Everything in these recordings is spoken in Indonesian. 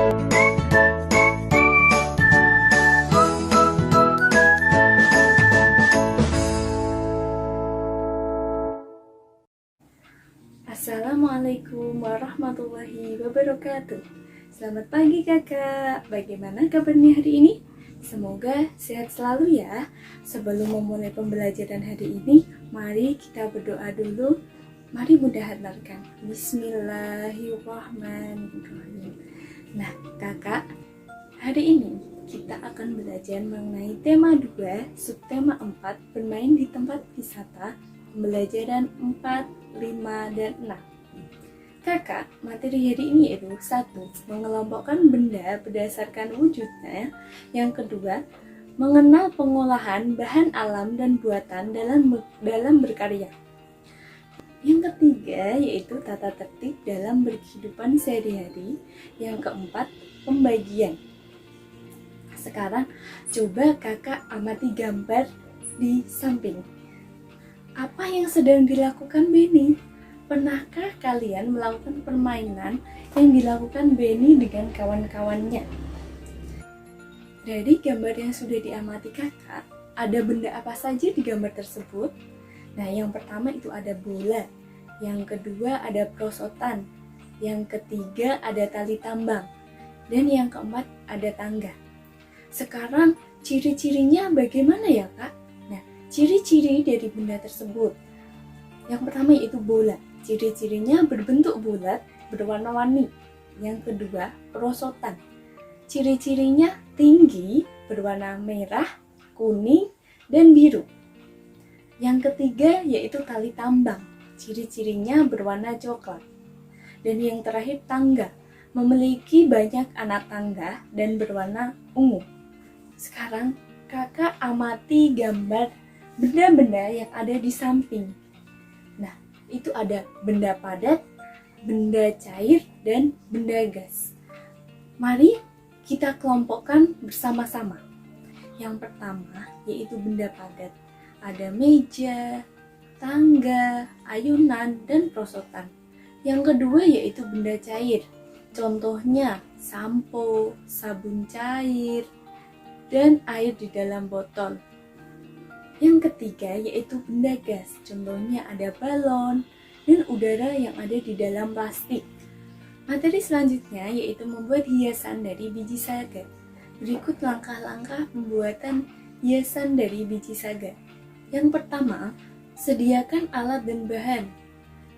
Assalamualaikum warahmatullahi wabarakatuh. Selamat pagi kakak, bagaimana kabarnya hari ini? Semoga sehat selalu ya. Sebelum memulai pembelajaran hari ini, mari kita berdoa dulu. Mari mudah-mudahan. Bismillahirrahmanirrahim. Nah kakak, hari ini kita akan belajar mengenai tema 2, subtema 4, bermain di tempat wisata, pembelajaran 4, 5, dan 6. Kakak, materi hari ini yaitu 1. Mengelompokkan benda berdasarkan wujudnya. Yang kedua, mengenal pengolahan bahan alam dan buatan dalam berkarya. Yang ketiga, yaitu tata tertib dalam berkehidupan sehari-hari. Yang keempat, pembagian. Sekarang, coba kakak amati gambar di samping. Apa yang sedang dilakukan Benny? Pernahkah kalian melakukan permainan yang dilakukan Benny dengan kawan-kawannya? Dari gambar yang sudah diamati kakak, ada benda apa saja di gambar tersebut? Nah, yang pertama itu ada bola, yang kedua ada perosotan, yang ketiga ada tali tambang, dan yang keempat ada tangga. Sekarang, ciri-cirinya bagaimana ya kak? Ciri-ciri dari benda tersebut. Yang pertama yaitu bola. Ciri-cirinya berbentuk bulat, berwarna-warni. Yang kedua, perosotan. Ciri-cirinya tinggi, berwarna merah, kuning, dan biru. Yang ketiga yaitu tali tambang. Ciri-cirinya berwarna coklat. Dan yang terakhir tangga. Memiliki banyak anak tangga dan berwarna ungu. Sekarang kakak amati gambar benda-benda yang ada di samping. Nah, itu ada benda padat, benda cair, dan benda gas. Mari kita kelompokkan bersama-sama. Yang pertama yaitu benda padat. Ada meja, tangga, ayunan, dan perosotan. Yang kedua yaitu benda cair. Contohnya sampo, sabun cair, dan air di dalam botol. Yang ketiga yaitu benda gas, contohnya ada balon dan udara yang ada di dalam plastik. Materi selanjutnya yaitu membuat hiasan dari biji saga. Berikut langkah-langkah pembuatan hiasan dari biji saga. Yang pertama, sediakan alat dan bahan.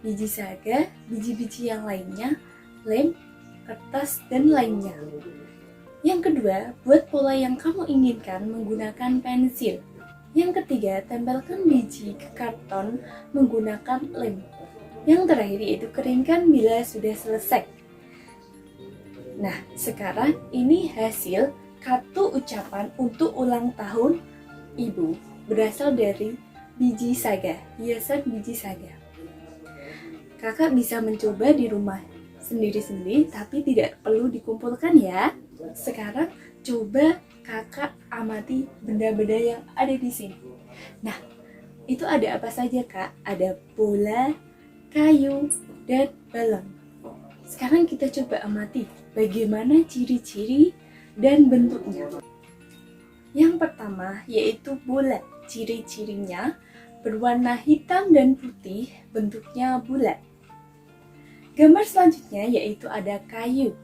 Biji saga, biji-biji yang lainnya, lem, kertas, dan lainnya. Yang kedua, buat pola yang kamu inginkan menggunakan pensil. Yang ketiga, tempelkan biji ke karton menggunakan lem. Yang terakhir yaitu keringkan bila sudah selesai. Nah, sekarang ini hasil kartu ucapan untuk ulang tahun ibu berasal dari biji saga, hiasan biji saga. Kakak bisa mencoba di rumah sendiri-sendiri, tapi tidak perlu dikumpulkan ya. Sekarang coba kakak amati benda-benda yang ada di sini. Nah, itu ada apa saja kak? Ada bola, kayu, dan balon. Sekarang kita coba amati bagaimana ciri-ciri dan bentuknya. Yang pertama yaitu bola. Ciri-cirinya berwarna hitam dan putih, bentuknya bulat. Gambar selanjutnya yaitu ada kayu.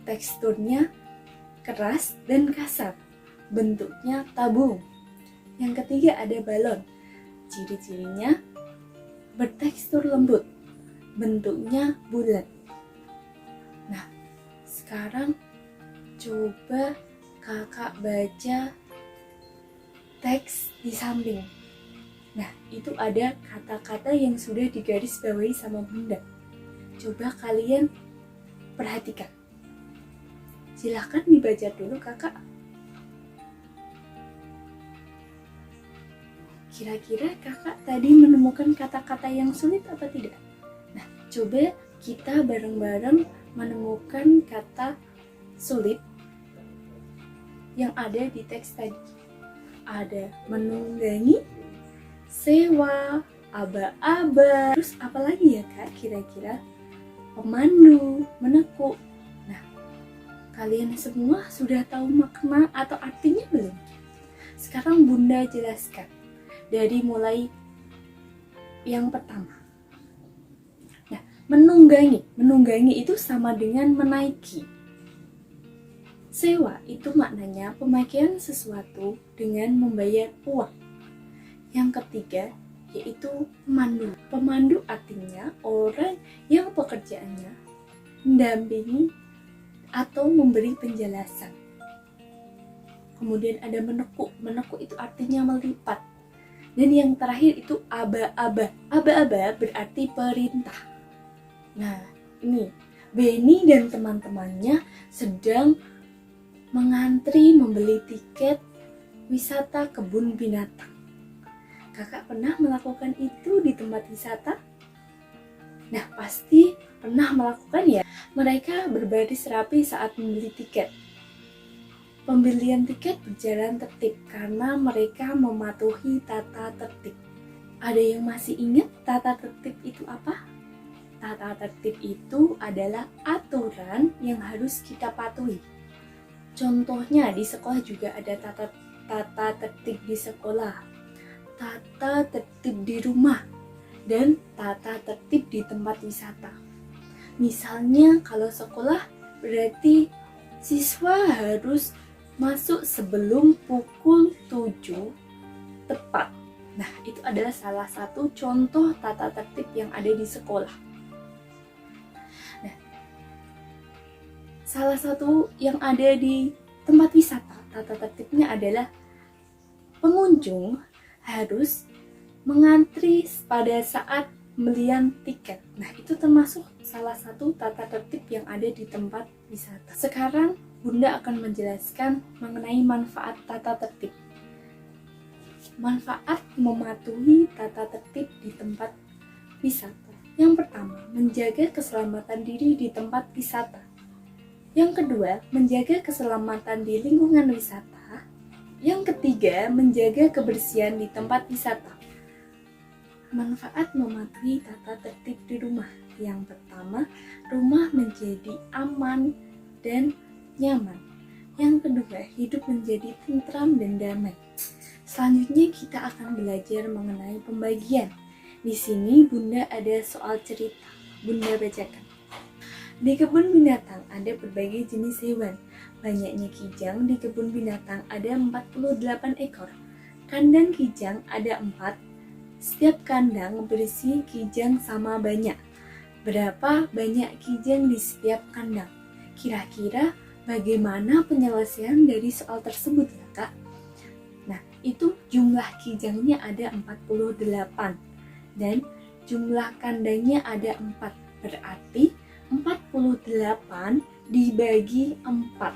Teksturnya keras dan kasar, bentuknya tabung. Yang ketiga ada balon. Ciri-cirinya bertekstur lembut, bentuknya bulat. Nah, sekarang coba kakak baca teks di samping. Nah, itu ada kata-kata yang sudah digarisbawahi sama bunda. Coba kalian perhatikan. Silahkan dibaca dulu kakak. Kira-kira kakak tadi menemukan kata-kata yang sulit apa tidak? Nah, coba kita bareng-bareng menemukan kata sulit yang ada di teks tadi. Ada menunggangi, sewa, aba-aba, terus apa lagi ya kak kira-kira? Pemandu, menekuk. Nah, Kalian semua sudah tahu makna atau artinya belum? Sekarang Bunda jelaskan dari mulai yang pertama. Nah, menunggangi itu sama dengan menaiki. Sewa itu maknanya pemakaian sesuatu dengan membayar uang. Yang ketiga yaitu pemandu. Pemandu artinya orang yang pekerjaannya mendampingi atau memberi penjelasan. Kemudian ada menekuk. Menekuk itu artinya melipat. Dan yang terakhir itu aba-aba. Aba-aba berarti perintah. Nah, ini Benny dan teman-temannya sedang mengantri membeli tiket wisata kebun binatang. Kakak pernah melakukan itu di tempat wisata? Nah, pasti pernah melakukan ya. Mereka berbaris rapi saat membeli tiket. Pembelian tiket berjalan tertib karena mereka mematuhi tata tertib. Ada yang masih ingat tata tertib itu apa? Tata tertib itu adalah aturan yang harus kita patuhi. Contohnya di sekolah juga ada tata tertib di sekolah, tata tertib di rumah, dan tata tertib di tempat wisata. Misalnya kalau sekolah berarti siswa harus masuk sebelum pukul 7 tepat. Nah, itu adalah salah satu contoh tata tertib yang ada di sekolah. Nah, salah satu yang ada di tempat wisata, tata tertibnya adalah pengunjung harus mengantri pada saat pembelian tiket. Nah, itu termasuk salah satu tata tertib yang ada di tempat wisata. Sekarang Bunda akan menjelaskan mengenai manfaat tata tertib. Manfaat mematuhi tata tertib di tempat wisata. Yang pertama, menjaga keselamatan diri di tempat wisata. Yang kedua, menjaga keselamatan di lingkungan wisata. Yang ketiga, menjaga kebersihan di tempat wisata. Manfaat mematuhi tata tertib di rumah. Yang pertama, rumah menjadi aman dan nyaman. Yang kedua, hidup menjadi tentram dan damai. Selanjutnya kita akan belajar mengenai pembagian. Di sini Bunda ada soal cerita. Bunda bacakan. Di kebun binatang ada berbagai jenis hewan. Banyaknya kijang di kebun binatang ada 48 ekor. Kandang kijang ada 4. Setiap kandang berisi kijang sama banyak. Berapa banyak kijang di setiap kandang? Kira-kira bagaimana penyelesaian dari soal tersebut ya Kak? Nah, itu jumlah kijangnya ada 48 dan jumlah kandangnya ada 4. Berarti 48 dibagi 4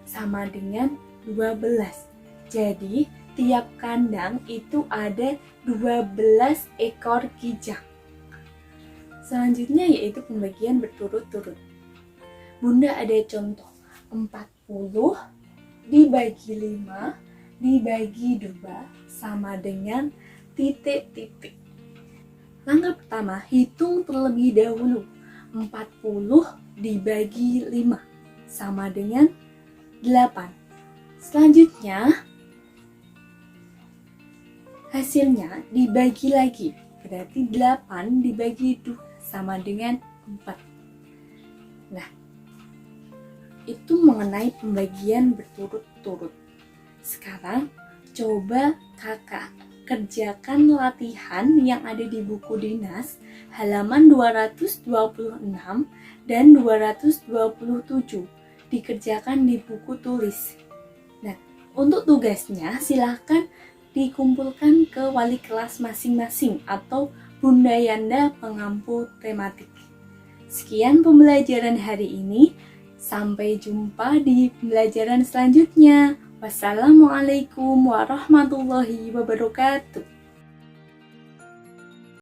sama dengan 12. Jadi tiap kandang itu ada 12 ekor kijang. Selanjutnya yaitu pembagian berturut-turut. Bunda ada contoh 40 dibagi 5 dibagi 2 sama dengan titik-titik. Langkah pertama, hitung terlebih dahulu. 40 dibagi 5 sama dengan 8. Selanjutnya hasilnya dibagi lagi. Berarti 8 dibagi 2 sama dengan 4. Nah, itu mengenai pembagian berturut-turut. Sekarang coba kakak kerjakan latihan yang ada di buku dinas halaman 226 dan 227. Dikerjakan di buku tulis. Nah, untuk tugasnya silahkan dikumpulkan ke wali kelas masing-masing atau Bunda Yanda pengampu tematik. Sekian pembelajaran hari ini. Sampai jumpa di pembelajaran selanjutnya. Wassalamualaikum warahmatullahi wabarakatuh.